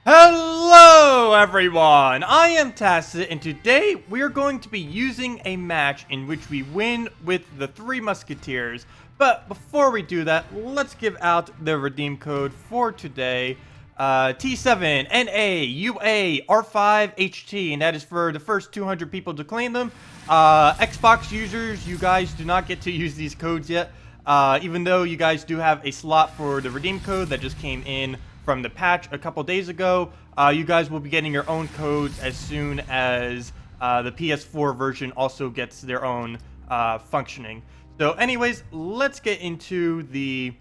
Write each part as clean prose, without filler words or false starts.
Hello everyone, I am Tacet, and today we are going to be using a match in which we win with the Three Musketeers. But before we do that, let's give out the redeem code for today. T7 NA UA R5 HT, and that is for the first 200 people to claim them. Xbox users, you guys do not get to use these codes yet, even though you guys do have a slot for the redeem code that just came in from the patch a couple days ago. You guys will be getting your own codes as soon as the PS4 version also gets their own functioning. So anyways, let's get into the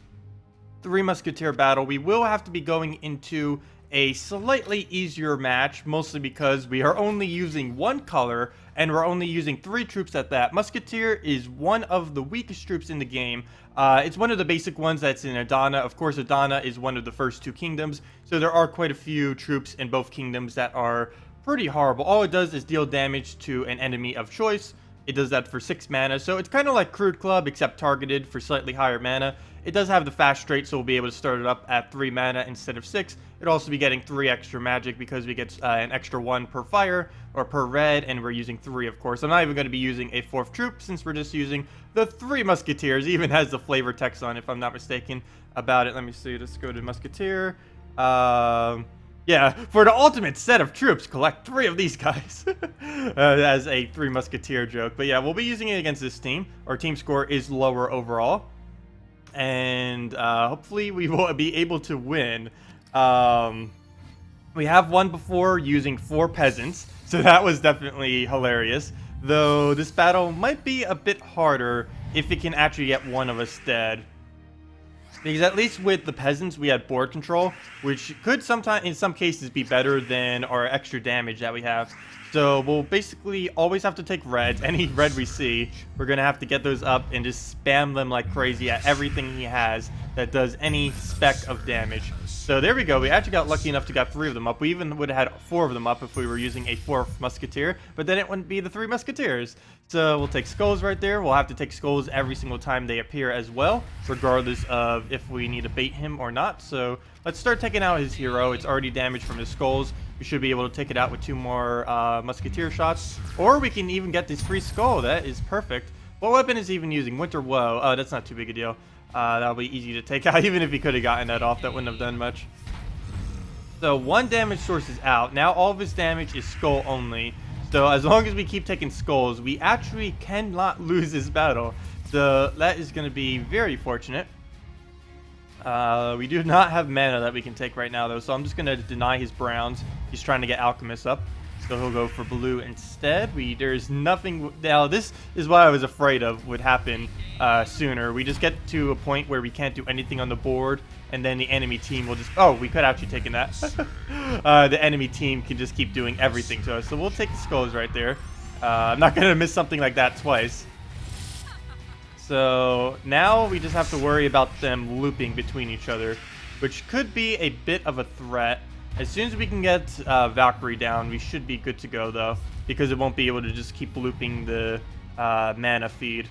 Three Musketeer battle. We will have to be going into a slightly easier match, mostly because we are only using one color and we're only using 3 troops at that. Musketeer is one of the weakest troops in the game. It's one of the basic ones that's in Adana. Of course, Adana is one of the first 2 kingdoms, so there are quite a few troops in both kingdoms that are pretty horrible. All it does is deal damage to an enemy of choice. It does that for 6 mana, so it's kind of like Crude Club, except targeted for slightly higher mana. It does have the fast straight, so we'll be able to start it up at 3 mana instead of 6. It'll also be getting 3 extra magic because we get an extra 1 per fire, or per red, and we're using 3, of course. I'm not even going to be using a 4th troop, since we're just using the 3 Musketeers. It even has the flavor text on it, if I'm not mistaken about it. Let me see, let's go to Musketeer. Yeah, for the ultimate set of troops, collect 3 of these guys. As a 3 Musketeer joke. But yeah, we'll be using it against this team. Our team score is lower overall. And hopefully we will be able to win. We have won before using 4 peasants, so that was definitely hilarious. Though this battle might be a bit harder if it can actually get one of us dead. Because at least with the peasants, we had board control, which could sometimes, in some cases, be better than our extra damage that we have. So we'll basically always have to take reds. Any red we see, we're going to have to get those up and just spam them like crazy at everything he has that does any speck of damage. So there we go. We actually got lucky enough to get 3 of them up. We even would have had 4 of them up if we were using a 4th Musketeer, but then it wouldn't be the 3 Musketeers. So we'll take skulls right there. We'll have to take skulls every single time they appear as well, regardless of if we need to bait him or not. So let's start taking out his hero. It's already damaged from his skulls. We should be able to take it out with 2 more Musketeer shots. Or we can even get this free skull. That is perfect. What weapon is he even using? Winter Woe. Oh, that's not too big a deal. That'll be easy to take out. Even if he could have gotten that off, that wouldn't have done much. So 1 damage source is out. Now all of his damage is skull only. So as long as we keep taking skulls, we actually cannot lose this battle. So that is going to be very fortunate. We do not have mana that we can take right now, though, so I'm just going to deny his browns. He's trying to get Alchemist up, so he'll go for blue instead. There's nothing... Now, this is what I was afraid of would happen sooner. We just get to a point where we can't do anything on the board, and then the enemy team will just... Oh, we could have actually taken that. The enemy team can just keep doing everything to us, so we'll take the skulls right there. I'm not going to miss something like that twice. So now we just have to worry about them looping between each other, which could be a bit of a threat. As soon as we can get Valkyrie down, we should be good to go, though, because it won't be able to just keep looping the mana feed.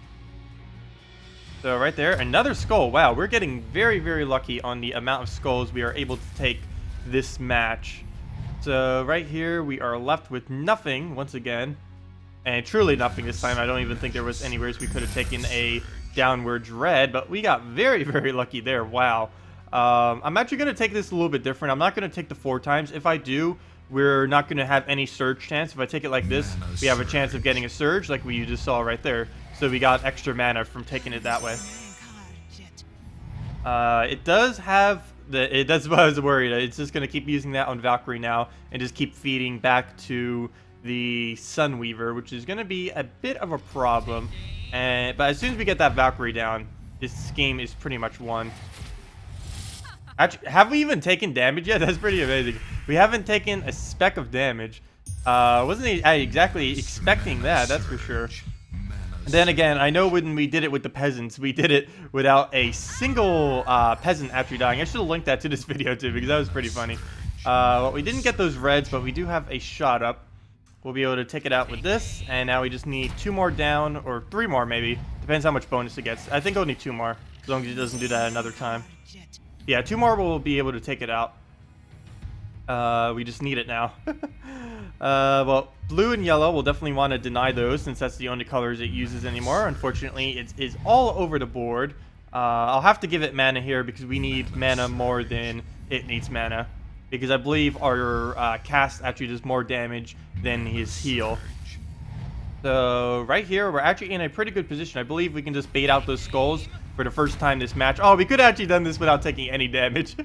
So right there, another skull. Wow, we're getting very, very lucky on the amount of skulls we are able to take this match. So right here, we are left with nothing once again. And truly nothing this time. I don't even think there was anywhere we could have taken a downwards red, but we got very, very lucky there. Wow. I'm actually going to take this a little bit different. I'm not going to take the 4 times. If I do, we're not going to have any surge chance. If I take it like this, we have a chance of getting a surge like we just saw right there. So we got extra mana from taking it that way. It does have... That's what I was worried. It's just going to keep using that on Valkyrie now and just keep feeding back to the Sunweaver, which is going to be a bit of a problem. But as soon as we get that Valkyrie down, this game is pretty much won. Actually, have we even taken damage yet? That's pretty amazing. We haven't taken a speck of damage. Wasn't exactly expecting that, that's for sure. And then again, I know when we did it with the peasants, we did it without a single peasant actually dying. I should have linked that to this video too, because that was pretty funny. Well, we didn't get those reds, but we do have a shot up. We'll be able to take it out with this, and now we just need 2 more down, or 3 more maybe. Depends how much bonus it gets. I think I'll need 2 more, as long as it doesn't do that another time. Yeah, 2 more will be able to take it out. We just need it now. Well, blue and yellow, we'll definitely want to deny those since that's the only colors it uses anymore. Unfortunately, it is all over the board. I'll have to give it mana here because we need mana more than it needs mana. Because I believe our cast actually does more damage than his heal. So right here, we're actually in a pretty good position. I believe we can just bait out those skulls for the first time this match. Oh, we could have actually done this without taking any damage.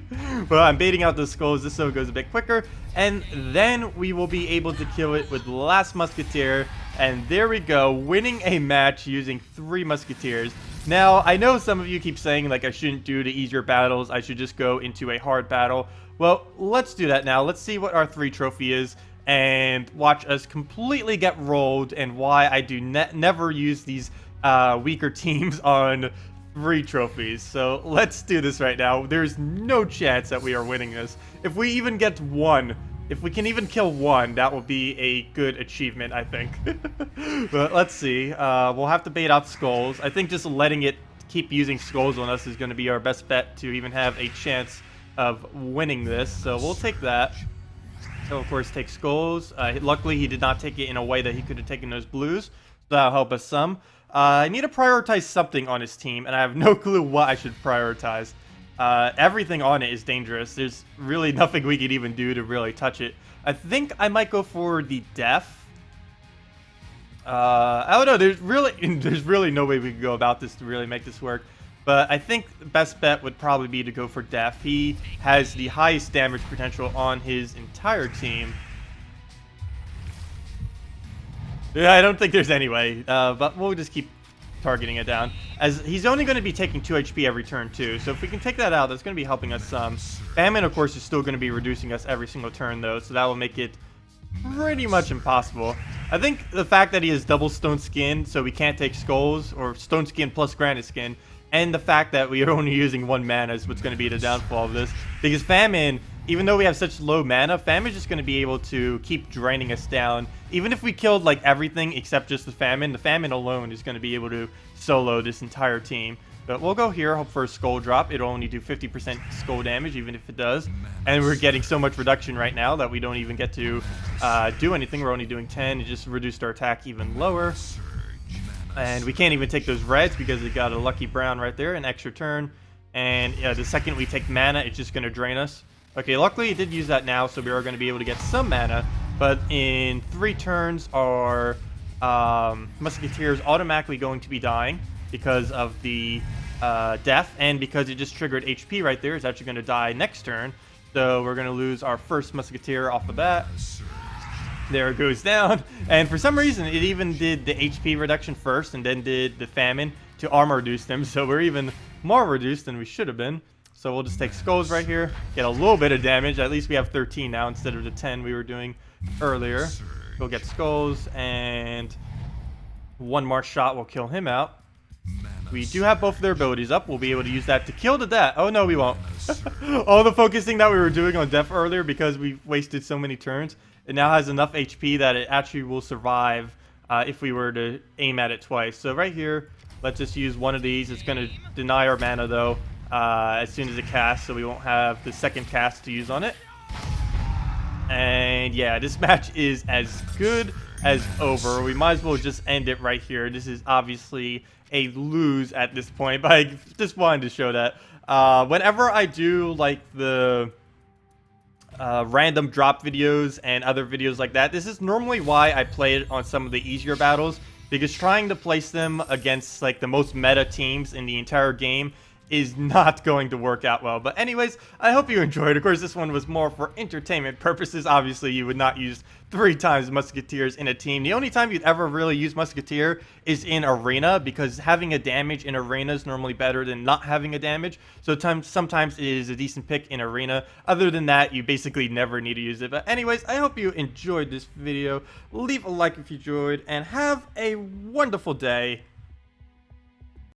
But I'm baiting out those skulls just so it goes a bit quicker. And then we will be able to kill it with the last Musketeer. And there we go, winning a match using 3 Musketeers. Now, I know some of you keep saying, like, I shouldn't do the easier battles. I should just go into a hard battle. Well, let's do that now. Let's see what our 3 trophy is. And watch us completely get rolled and why I do never use these weaker teams on 3 trophies. So let's do this right now. There's no chance that we are winning this. If we even get 1, if we can even kill 1, that will be a good achievement, I think. But let's see. We'll have to bait out skulls. I think just letting it keep using skulls on us is going to be our best bet to even have a chance of winning this. So we'll take that. So of course take skulls. Luckily he did not take it in a way that he could have taken those blues. So that'll help us some. I need to prioritize something on his team, and I have no clue what I should prioritize. Everything on it is dangerous. There's really nothing we could even do to really touch it. I think I might go for the death. I don't know. There's really no way we could go about this to really make this work. But I think the best bet would probably be to go for Death. He has the highest damage potential on his entire team. Yeah, I don't think there's any way, but we'll just keep targeting it down. As he's only going to be taking 2 HP every turn too, so if we can take that out, that's going to be helping us some. Famine, of course, is still going to be reducing us every single turn though, so that will make it pretty much impossible. I think the fact that he has double stone skin, so we can't take skulls, or stone skin plus granite skin, and the fact that we are only using 1 mana is what's going to be the downfall of this. Because Famine, even though we have such low mana, Famine is just going to be able to keep draining us down. Even if we killed like everything except just the Famine alone is going to be able to solo this entire team. But we'll go here, hope for a skull drop. It'll only do 50% skull damage, even if it does. And we're getting so much reduction right now that we don't even get to do anything. We're only doing 10. It just reduced our attack even lower. And we can't even take those reds because it got a lucky brown right there, an extra turn. And the second we take mana, it's just going to drain us. Okay, luckily it did use that now, so we are going to be able to get some mana. But in 3 turns, our Musketeer is automatically going to be dying because of the death. And because it just triggered HP right there, it's actually going to die next turn. So we're going to lose our first Musketeer off the bat. There it goes down, and for some reason it even did the HP reduction first and then did the Famine to armor reduce them, so we're even more reduced than we should have been. So we'll just take skulls right here, get a little bit of damage. At least we have 13 now instead of the 10 we were doing earlier. We'll get skulls, and 1 more shot will kill him out. We do have both of their abilities up. We'll be able to use that to kill the death. Oh no, we won't. All the focusing that we were doing on death earlier because we wasted so many turns, it now has enough HP that it actually will survive if we were to aim at it twice. So right here, let's just use 1 of these. It's going to deny our mana though as soon as it casts, so we won't have the second cast to use on it. And yeah, this match is as good as over. We might as well just end it right here. This is obviously a lose at this point, but I just wanted to show that. Whenever I do like the random drop videos and other videos like that, this is normally why I play it on some of the easier battles, because trying to place them against like the most meta teams in the entire game is not going to work out well. But anyways, I hope you enjoyed. Of course, this one was more for entertainment purposes. Obviously, you would not use 3 times Musketeers in a team. The only time you'd ever really use Musketeer is in Arena, because having a damage in Arena is normally better than not having a damage. So sometimes it is a decent pick in Arena. Other than that, you basically never need to use it. But anyways, I hope you enjoyed this video. Leave a like if you enjoyed, and have a wonderful day.